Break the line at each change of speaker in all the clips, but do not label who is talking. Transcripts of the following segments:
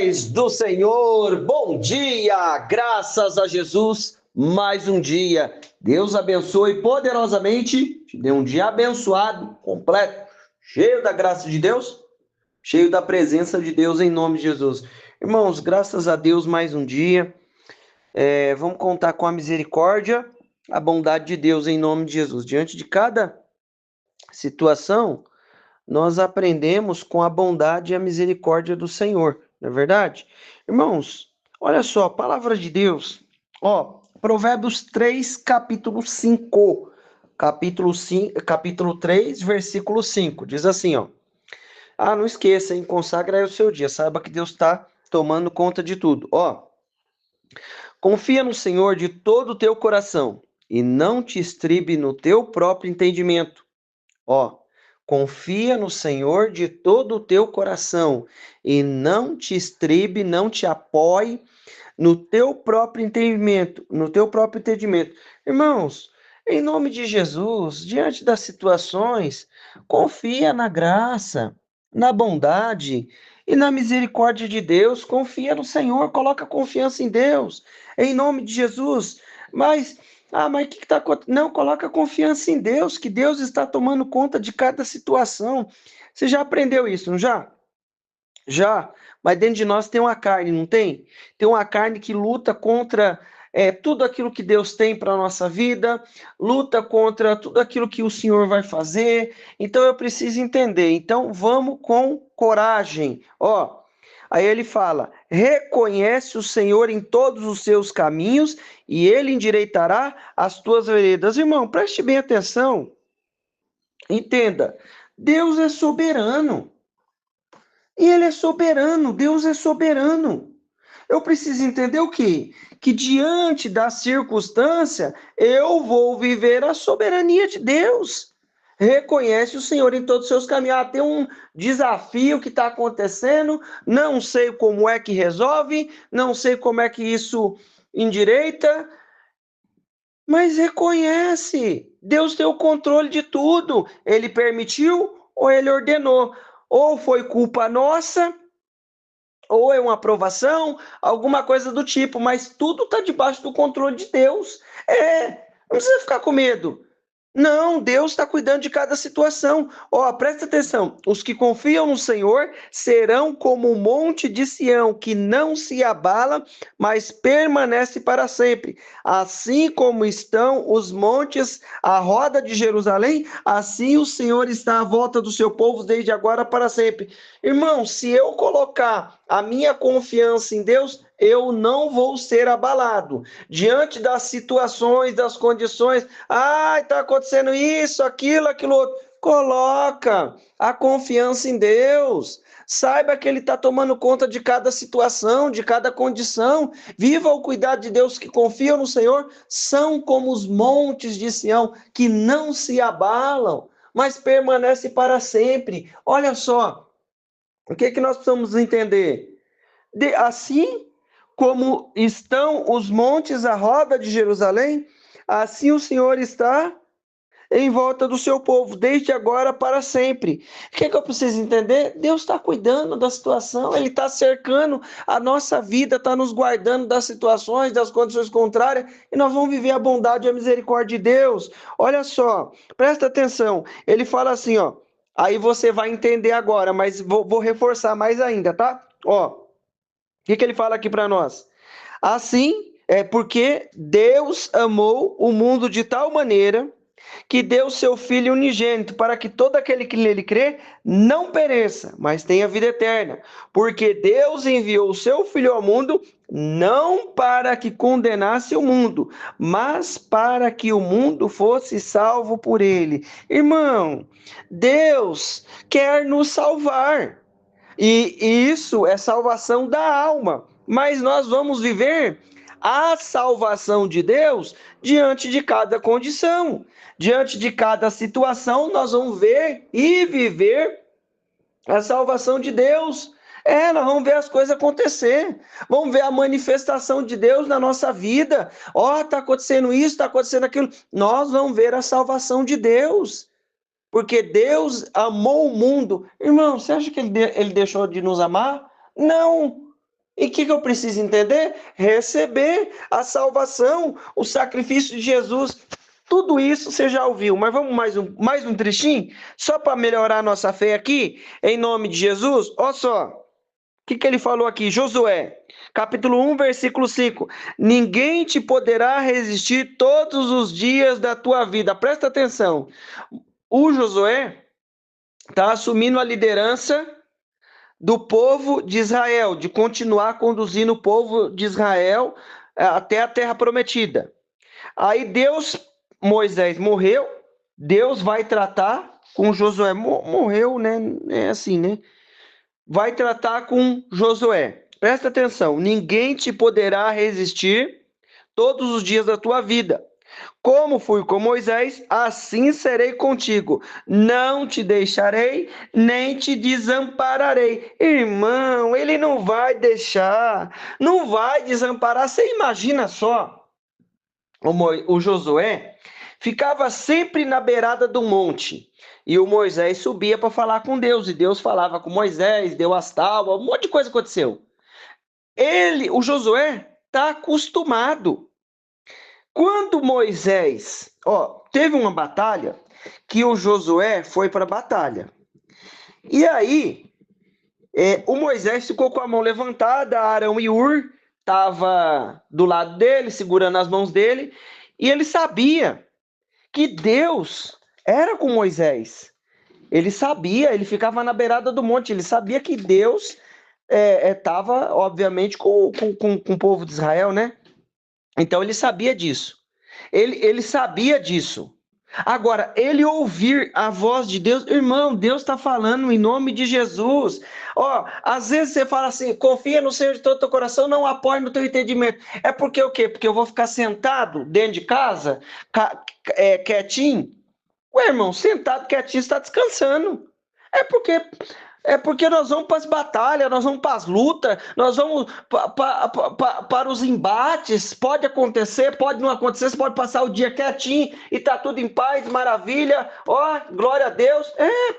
paz do Senhor, bom dia, graças a Jesus, mais um dia. Deus abençoe poderosamente, te dê um dia abençoado, completo, cheio da graça de Deus, cheio da presença de Deus em nome de Jesus. Irmãos, graças a Deus, mais um dia. Vamos contar com a misericórdia, a bondade de Deus em nome de Jesus. Diante de cada situação, nós aprendemos com a bondade e a misericórdia do Senhor, não é verdade? Irmãos, olha só, a palavra de Deus, Provérbios 3, capítulo 3, versículo 5, diz assim, não esqueça, hein? Consagra aí o seu dia, saiba que Deus está tomando conta de tudo, confia no Senhor de todo o teu coração e não te estribe no teu próprio entendimento, confia no Senhor de todo o teu coração e não te estribe, não te apoie no teu próprio entendimento, Irmãos, em nome de Jesus, diante das situações, confia na graça, na bondade e na misericórdia de Deus. Confia no Senhor, coloca confiança em Deus, em nome de Jesus. Mas o que está acontecendo? Não, coloca confiança em Deus, que Deus está tomando conta de cada situação. Você já aprendeu isso, não já? Já, mas dentro de nós tem uma carne, não tem? Tem uma carne que luta contra tudo aquilo que Deus tem para a nossa vida, luta contra tudo aquilo que o Senhor vai fazer. Então eu preciso entender. Então vamos com coragem. Aí ele fala: reconhece o Senhor em todos os seus caminhos e ele endireitará as tuas veredas. Irmão, preste bem atenção. Entenda, Deus é soberano. E ele é soberano, Deus é soberano. Eu preciso entender o quê? Que diante da circunstância, eu vou viver a soberania de Deus. Reconhece o Senhor em todos os seus caminhos. Tem um desafio que está acontecendo, não sei como é que resolve, não sei como é que isso endireita, mas reconhece. Deus tem o controle de tudo. Ele permitiu ou ele ordenou? Ou foi culpa nossa, ou é uma aprovação, alguma coisa do tipo, mas tudo está debaixo do controle de Deus. Não precisa ficar com medo. Não, Deus está cuidando de cada situação. Presta atenção. Os que confiam no Senhor serão como o monte de Sião, que não se abala, mas permanece para sempre. Assim como estão os montes à roda de Jerusalém, assim o Senhor está à volta do seu povo desde agora para sempre. Irmão, se eu colocar a minha confiança em Deus, eu não vou ser abalado. Diante das situações, das condições, está acontecendo isso, aquilo outro. Coloca a confiança em Deus. Saiba que Ele está tomando conta de cada situação, de cada condição. Viva o cuidado de Deus. Que confiam no Senhor são como os montes de Sião, que não se abalam, mas permanecem para sempre. Olha só, o que nós precisamos entender? Assim como estão os montes à roda de Jerusalém, assim o Senhor está em volta do seu povo, desde agora para sempre. O que eu preciso entender? Deus está cuidando da situação, Ele está cercando a nossa vida, está nos guardando das situações, das condições contrárias, e nós vamos viver a bondade e a misericórdia de Deus. Olha só, presta atenção, ele fala assim, aí você vai entender agora, mas vou reforçar mais ainda, tá? O que ele fala aqui para nós? Assim, é porque Deus amou o mundo de tal maneira que deu seu Filho unigênito, para que todo aquele que nele crê não pereça, mas tenha vida eterna. Porque Deus enviou o seu Filho ao mundo, não para que condenasse o mundo, mas para que o mundo fosse salvo por ele. Irmão, Deus quer nos salvar. E isso é salvação da alma. Mas nós vamos viver a salvação de Deus diante de cada condição, diante de cada situação, nós vamos ver e viver a salvação de Deus. Nós vamos ver as coisas acontecer, vamos ver a manifestação de Deus na nossa vida. Está acontecendo isso, está acontecendo aquilo. Nós vamos ver a salvação de Deus, porque Deus amou o mundo. Irmão, você acha que ele deixou de nos amar? Não. E o que eu preciso entender? Receber a salvação, o sacrifício de Jesus. Tudo isso você já ouviu, mas vamos mais um trechinho? Só para melhorar a nossa fé aqui, em nome de Jesus. Olha só, o que ele falou aqui? Josué, capítulo 1, versículo 5. Ninguém te poderá resistir todos os dias da tua vida. Presta atenção. O Josué está assumindo a liderança do povo de Israel, de continuar conduzindo o povo de Israel até a terra prometida. Aí Moisés morreu, Deus vai tratar com Josué. Morreu, né? É assim, né? Vai tratar com Josué. Presta atenção, ninguém te poderá resistir todos os dias da tua vida. Como fui com Moisés, assim serei contigo. Não te deixarei, nem te desampararei. Irmão, ele não vai deixar, não vai desamparar. Você imagina só, o Josué ficava sempre na beirada do monte. E o Moisés subia para falar com Deus. E Deus falava com Moisés, deu as tábuas, um monte de coisa aconteceu. O Josué, está acostumado. Quando Moisés, teve uma batalha que o Josué foi para a batalha. E aí, o Moisés ficou com a mão levantada, Arão e Hur estavam do lado dele, segurando as mãos dele, e ele sabia que Deus era com Moisés. Ele sabia, ele ficava na beirada do monte, ele sabia que Deus estava, obviamente, com o povo de Israel, né? Então ele sabia disso. Ele sabia disso. Agora, ele ouvir a voz de Deus, irmão, Deus está falando em nome de Jesus. Às vezes você fala assim, confia no Senhor de todo o teu coração, não apoie no teu entendimento. É porque o quê? Porque eu vou ficar sentado dentro de casa, quietinho? Ué, irmão, sentado quietinho, está descansando. É porque nós vamos para as batalhas, nós vamos para as lutas, nós vamos para os embates. Pode acontecer, pode não acontecer, você pode passar o dia quietinho e tá tudo em paz, maravilha. Glória a Deus.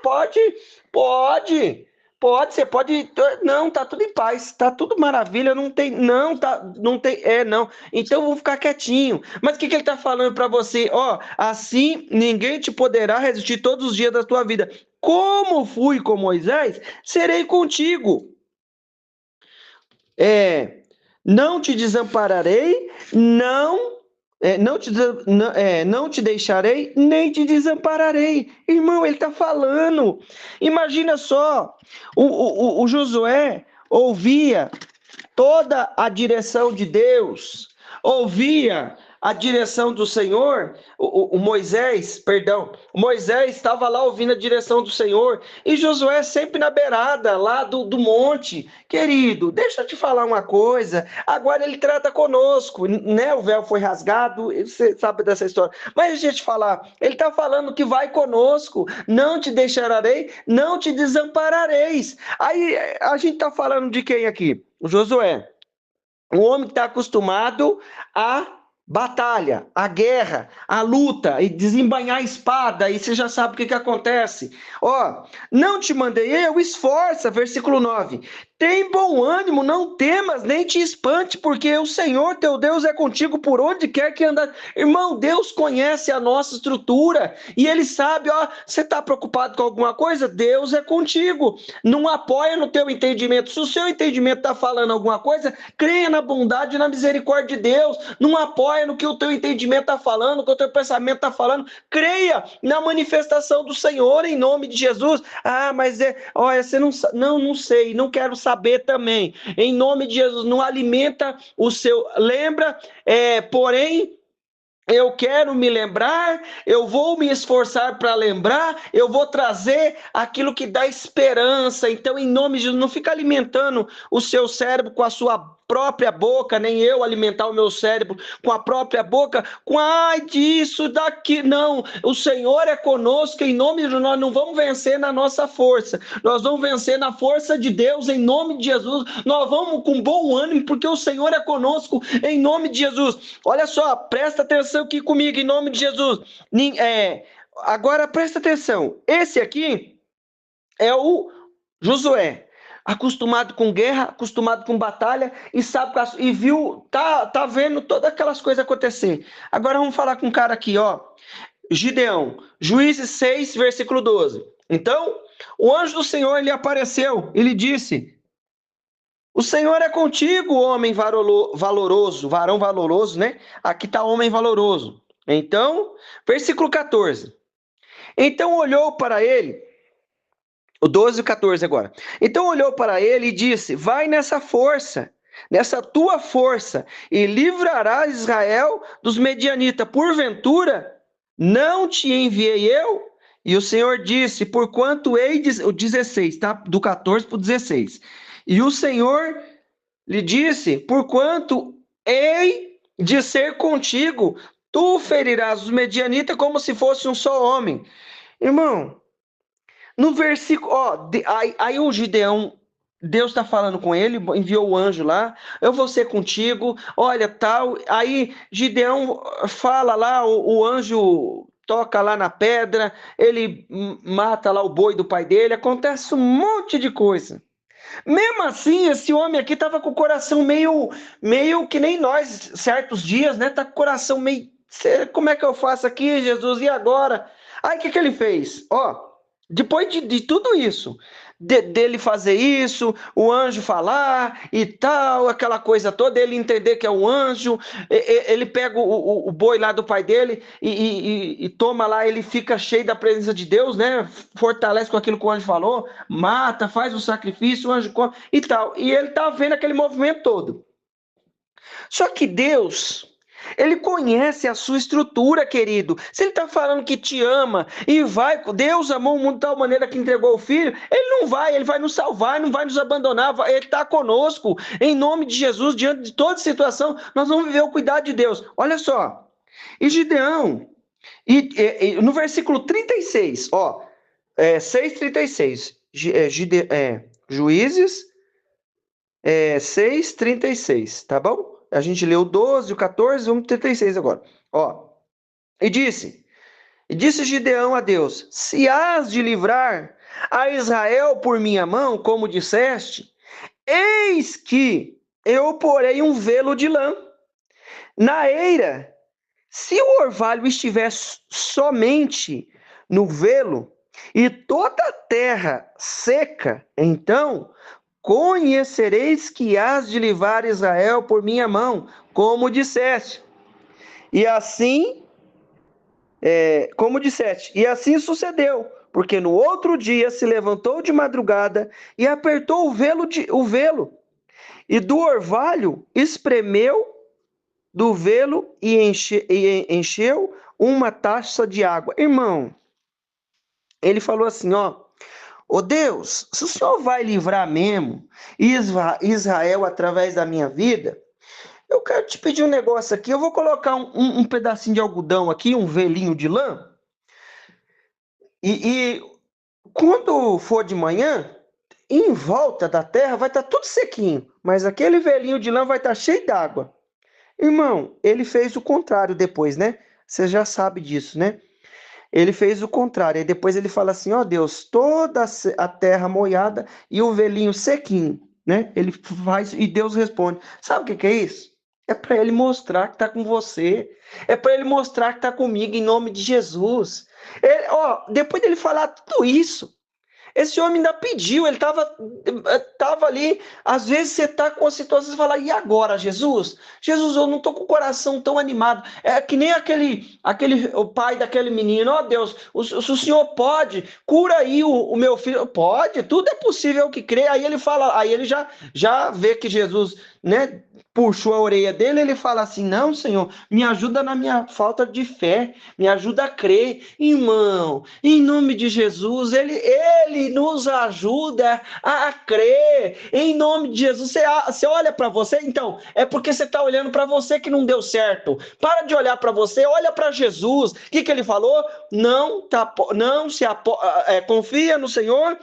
Pode. Você pode. Não, tá tudo em paz, tá tudo maravilha, não tem. Não, não tem. Não. Então vamos ficar quietinho. Mas o que ele tá falando para você? Assim ninguém te poderá resistir todos os dias da tua vida. Como fui com Moisés, serei contigo. Não te desampararei, não te deixarei, nem te desampararei. Irmão, ele está falando. Imagina só, o Josué ouvia toda a direção de Deus, ouvia a direção do Senhor. O Moisés estava lá ouvindo a direção do Senhor, e Josué sempre na beirada lá do monte. Querido, deixa eu te falar uma coisa, agora ele trata conosco, né? O véu foi rasgado, você sabe dessa história, mas deixa eu te falar, ele está falando que vai conosco, não te deixarei, não te desamparareis. Aí a gente está falando de quem aqui? O Josué, um homem que está acostumado a batalha, a guerra, a luta, e desembainhar a espada, e você já sabe o que acontece. Não te mandei eu, esforça, versículo 9. Tem bom ânimo, não temas, nem te espante, porque o Senhor teu Deus é contigo por onde quer que andar. Irmão, Deus conhece a nossa estrutura, e Ele sabe, você está preocupado com alguma coisa? Deus é contigo. Não apoia no teu entendimento. Se o seu entendimento está falando alguma coisa, creia na bondade e na misericórdia de Deus. Não apoia no que o teu entendimento está falando, no que o teu pensamento está falando. Creia na manifestação do Senhor em nome de Jesus. Mas você não sei, não quero saber também. Em nome de Jesus, não alimenta o seu. Lembra, porém. Eu quero me lembrar, eu vou me esforçar para lembrar, eu vou trazer aquilo que dá esperança. Então, em nome de Jesus, não fica alimentando o seu cérebro com a sua própria boca, nem eu alimentar o meu cérebro com a própria boca, com disso, daqui. Não, o Senhor é conosco, em nome de Jesus, nós não vamos vencer na nossa força, nós vamos vencer na força de Deus, em nome de Jesus. Nós vamos com bom ânimo, porque o Senhor é conosco, em nome de Jesus. Olha só, presta atenção aqui comigo, em nome de Jesus. Agora presta atenção, esse aqui é o Josué. acostumado com guerra, acostumado com batalha, e sabe e viu, tá vendo todas aquelas coisas acontecer. Agora vamos falar com um cara aqui, ó, Gideão, Juízes 6, versículo 12. Então, o anjo do Senhor lhe apareceu, ele disse: o Senhor é contigo, homem valoroso, varão valoroso, né? Aqui está homem valoroso. Então, versículo 14. Então olhou para ele, o 12 e o 14 agora. Então olhou para ele e disse: vai nessa força, nessa tua força, e livrarás Israel dos medianitas. Porventura, não te enviei eu? E o Senhor disse: porquanto hei de... o 16, tá? Do 14 para o 16. E o Senhor lhe disse: porquanto hei de ser contigo, tu ferirás os medianitas como se fosse um só homem. Irmão, no versículo, ó, aí o Gideão, Deus está falando com ele, enviou o anjo lá, eu vou ser contigo, olha, tal. Aí Gideão fala lá, o anjo toca lá na pedra, ele mata lá o boi do pai dele, acontece um monte de coisa. Mesmo assim, esse homem aqui estava com o coração meio que nem nós, certos dias, né? Tá com o coração meio, como é que eu faço aqui, Jesus? E agora? Aí o que ele fez? Ó, depois de tudo isso, dele fazer isso, o anjo falar e tal, aquela coisa toda, ele entender que é um anjo, ele pega o boi lá do pai dele e toma lá, ele fica cheio da presença de Deus, né? Fortalece com aquilo que o anjo falou, mata, faz o sacrifício, o anjo come e tal. E ele tá vendo aquele movimento todo. Só que Deus, ele conhece a sua estrutura, querido. Se ele está falando que te ama e vai, Deus amou o mundo de tal maneira que entregou o Filho, ele vai nos salvar, não vai nos abandonar, ele está conosco, em nome de Jesus, diante de toda situação, nós vamos viver o cuidado de Deus. Olha só, e Gideão, no versículo 36, ó, 6:36, Juízes 6:36, tá bom? A gente leu o 12, o 14, vamos 36 agora. Ó, e disse Gideão a Deus: se hás de livrar a Israel por minha mão, como disseste, eis que eu porei um velo de lã na eira. Se o orvalho estiver somente no velo e toda a terra seca, então conhecereis que hás de livrar Israel por minha mão, como disseste. E assim, e assim sucedeu, porque no outro dia se levantou de madrugada e apertou o velo, e do orvalho espremeu do velo e encheu uma taça de água. Irmão, ele falou assim, ó: ô Deus, se o Senhor vai livrar mesmo Israel através da minha vida, eu quero te pedir um negócio aqui. Eu vou colocar um pedacinho de algodão aqui, um velinho de lã, e quando for de manhã, em volta da terra vai estar tudo sequinho, mas aquele velinho de lã vai estar cheio d'água. Irmão, ele fez o contrário depois, né? Você já sabe disso, né? Ele fez o contrário. E depois ele fala assim: ó Deus, toda a terra molhada e o velinho sequinho, né? Ele faz e Deus responde. Sabe o que é isso? É para ele mostrar que está com você. É para ele mostrar que está comigo em nome de Jesus. Depois dele falar tudo isso, esse homem ainda pediu, ele estava ali. Às vezes você está com a situação e fala: e agora, Jesus? Jesus, eu não estou com o coração tão animado. É que nem o pai daquele menino: ó Deus, se o Senhor pode, cura aí o meu filho. Pode, tudo é possível que crê. Aí ele fala, aí ele já vê que Jesus, né, puxou a orelha dele. Ele fala assim: não, Senhor, me ajuda na minha falta de fé, me ajuda a crer, irmão, em nome de Jesus. Ele nos ajuda a crer, em nome de Jesus. Você olha para você, então, é porque você está olhando para você que não deu certo. Para de olhar para você, olha para Jesus. O que ele falou? Não, confia no Senhor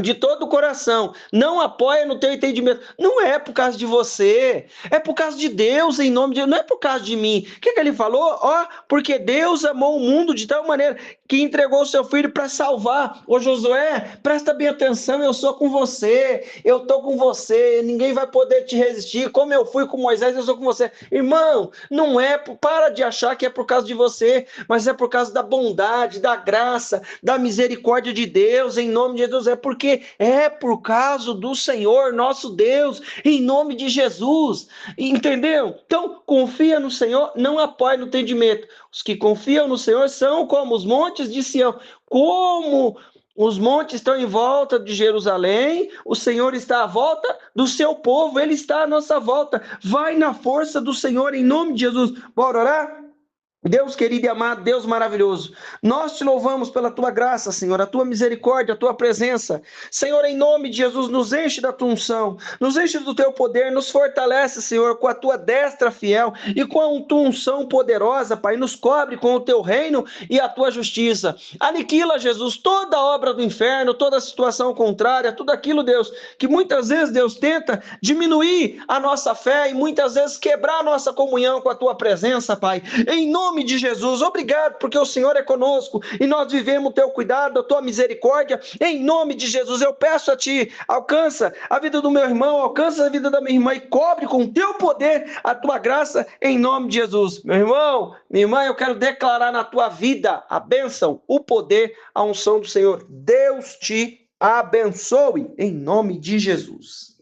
de todo o coração, não apoia no teu entendimento. Não é por causa de você, é por causa de Deus, em nome de Deus, não é por causa de mim. O que ele falou? Ó, porque Deus amou o mundo de tal maneira que entregou o seu filho para salvar. Ô Josué, presta bem atenção, eu sou com você, eu estou com você, ninguém vai poder te resistir. Como eu fui com Moisés, eu sou com você. Irmão, não é, para de achar que é por causa de você, mas é por causa da bondade, da graça, da misericórdia de Deus, em nome de Jesus. É porque é por causa do Senhor, nosso Deus, em nome de Jesus. Entendeu? Então, confia no Senhor, não apoie no entendimento. Os que confiam no Senhor são como os montes de Sião, como os montes estão em volta de Jerusalém, o Senhor está à volta do seu povo, ele está à nossa volta. Vai na força do Senhor, em nome de Jesus. Bora orar? Deus querido e amado, Deus maravilhoso, nós te louvamos pela tua graça, Senhor, a tua misericórdia, a tua presença. Senhor, em nome de Jesus, nos enche da tua unção, nos enche do teu poder, nos fortalece, Senhor, com a tua destra fiel e com a tua unção poderosa, Pai, nos cobre com o teu reino e a tua justiça. Aniquila, Jesus, toda obra do inferno, toda situação contrária, tudo aquilo, Deus, que muitas vezes, Deus, tenta diminuir a nossa fé e muitas vezes quebrar a nossa comunhão com a tua presença, Pai. Em nome de Jesus, obrigado, porque o Senhor é conosco e nós vivemos o teu cuidado, a tua misericórdia. Em nome de Jesus, eu peço a ti, alcança a vida do meu irmão, alcança a vida da minha irmã e cobre com o teu poder a tua graça, em nome de Jesus. Meu irmão, minha irmã, eu quero declarar na tua vida a bênção, o poder, a unção do Senhor. Deus te abençoe, em nome de Jesus.